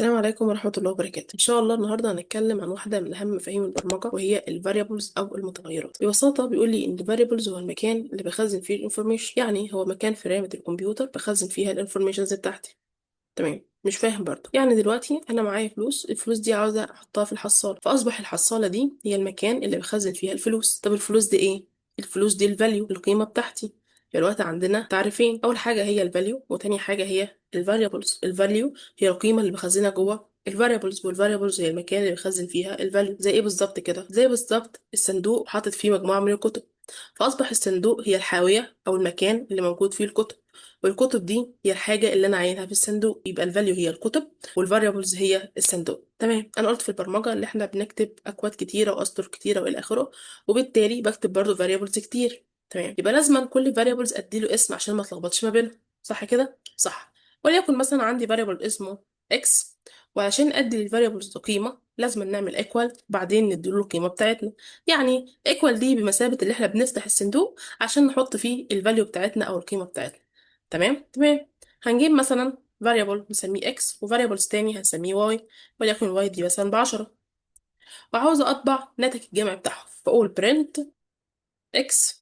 السلام عليكم ورحمة الله وبركاته. إن شاء الله النهاردة هنتكلم عن واحدة من أهم مفاهيم البرمجة، وهي ال variables أو المتغيرات. ببساطة بيقول لي إن ال variables هو المكان اللي بخزن فيه الانفورميشن، يعني هو مكان في رامة الكمبيوتر بخزن فيها الانفورميشنز بتاعتي. تمام، مش فاهم برضه. يعني دلوقتي أنا معايا فلوس، الفلوس دي عاوزة أحطها في الحصالة، فأصبح الحصالة دي هي المكان اللي بخزن فيها الفلوس. طب الفلوس دي إيه؟ الفلوس دي الفاليو، القيمة بتاعتي. دلوقتي عندنا تعريفين، أول حاجة هي الفاليو، وتاني حاجة هي الفاريبلز. الفاليو هي القيمة اللي بخزنها جوه الفاريبلز، والفاريبلز هي المكان اللي بخزن فيها الفاليو. زي ايه بالظبط كده؟ زي بالظبط الصندوق حاطط فيه مجموعة من الكتب، فأصبح الصندوق هي الحاوية أو المكان اللي موجود فيه الكتب، والكتب دي هي الحاجة اللي أنا عاينها في الصندوق. يبقى الفاليو هي الكتب والفاريبلز هي الصندوق. تمام، أنا قلت في البرمجة إن إحنا بنكتب أكواد كتيرة وأسطر كتيرة وإلى آخره، وبالتالي بكتب برضه فاريبلز كتير. تمام، يبقى لازم كل فاريبلز أديله اسم عشان ما اتلخبطش ما بينهم. صح كده؟ صح. وليكن مثلا عندي فاريبل اسمه x، وعشان ادي للفاريبلز قيمه لازم نعمل ايكوال بعدين نديله القيمه بتاعتنا. يعني ايكوال دي بمثابه اللي احنا بنفتح الصندوق عشان نحط فيه الفاليو بتاعتنا او القيمه بتاعتنا. تمام تمام. هنجيب مثلا فاريبل نسميه x، وفاريبلز تاني هنسميه y، وليكن y دي مثلا ب10، وعاوزه اطبع ناتج الجمع بتاعهم، فاقول print x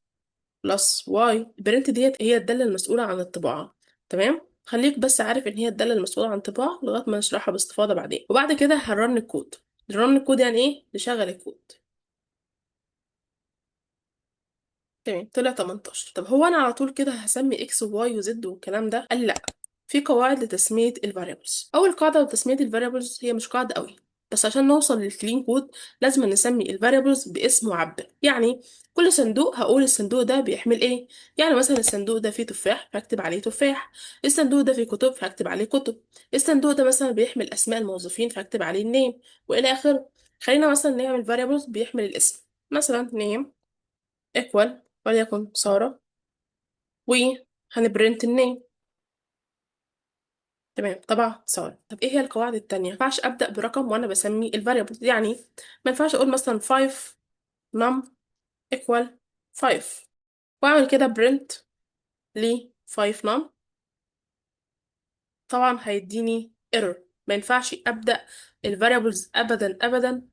بلس واي. البرنت ديت هي الدالة المسؤولة عن الطباعة. تمام، خليك بس عارف ان هي الدالة المسؤولة عن الطباعة لغاية ما نشرحها باستفاضة بعدين. وبعد كده هنرن الكود. نرن الكود يعني ايه؟ نشغل الكود. تمام، طلع 18. طب هو انا على طول كده هسمي اكس وواي وزد والكلام ده؟ قال لا، في قواعد لتسمية الفاريبلز. اول قاعدة لتسمية الفاريبلز هي مش قاعدة قوي، بس عشان نوصل للكلين كود لازم نسمي الفاريبلز باسم معبر. يعني كل صندوق هقول الصندوق ده بيحمل ايه. يعني مثلا الصندوق ده فيه تفاح فهكتب عليه تفاح، الصندوق ده فيه كتب فهكتب عليه كتب، الصندوق ده مثلا بيحمل اسماء الموظفين فهكتب عليه النيم والى اخره. خلينا مثلا نعمل فاريبلز بيحمل الاسم، مثلا نيم ايكوال وليكن سارة، وهنبرنت النيم. تمام، طبعا سارة. طب ايه هي القواعد التانية؟ ما ينفعش ابدا برقم وانا بسمي الفاريبل. يعني ما ينفعش اقول مثلا 5 num equal 5 واعمل كده برنت ل 5 num، طبعا هيديني error. ما ينفعش ابدا الفاريبلز ابدا ابدا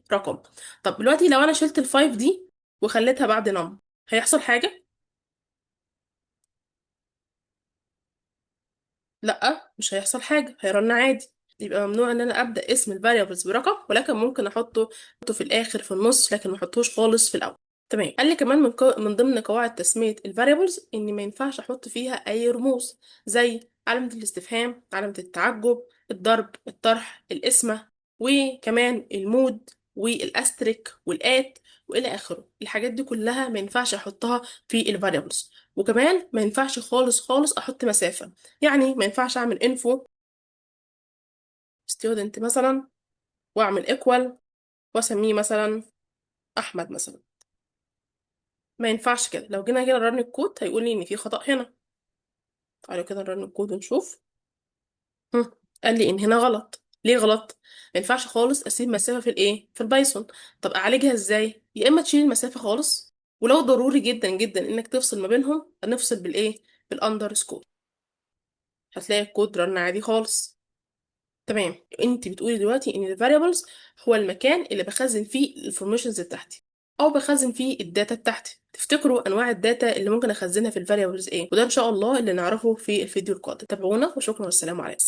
برقم. طب دلوقتي لو انا شلت الفايف دي وخليتها بعد num، هيحصل حاجة؟ لا، مش هيحصل حاجة، هيرن عادي. يبقى ممنوع ان انا ابدا اسم الفاريبلز برقم، ولكن ممكن احطه في الاخر في النص، لكن ما احطوش خالص في الاول. تمام، قال لي كمان من ضمن قواعد تسميه الفاريبلز ان ما ينفعش احط فيها اي رموز، زي علامه الاستفهام، علامه التعجب، الضرب، الطرح، القسمه، وكمان المود والاستريك والات والى اخره. الحاجات دي كلها ما ينفعش احطها في الفاريبلز. وكمان ما ينفعش خالص خالص احط مسافه. يعني ما ينفعش اعمل info student مثلا واعمل equal واسميه مثلا احمد مثلا. ما ينفعش كده. لو جينا كده نرن الكود هيقول لي ان في خطأ هنا. تعالوا كده نرن الكود ونشوف. هم. قال لي ان هنا غلط. ليه غلط؟ ما ينفعش خالص اسيب مسافة في الايه في البايثون. طب اعالجها ازاي؟ يا اما تشيل المسافة خالص، ولو ضروري جدا جدا انك تفصل ما بينهم هنفصل بالايه بالاندرسكور. هتلاقي الكود رن عادي خالص. تمام، انت بتقولي دلوقتي ان الفاريبلز هو المكان اللي بخزن فيه الانفورميشنز بتاعتي او بخزن فيه الداتا بتاعتي. تفتكروا انواع الداتا اللي ممكن اخزنها في الفاريبلز ايه؟ وده ان شاء الله اللي نعرفه في الفيديو القادم. تابعونا وشكرا والسلام عليكم.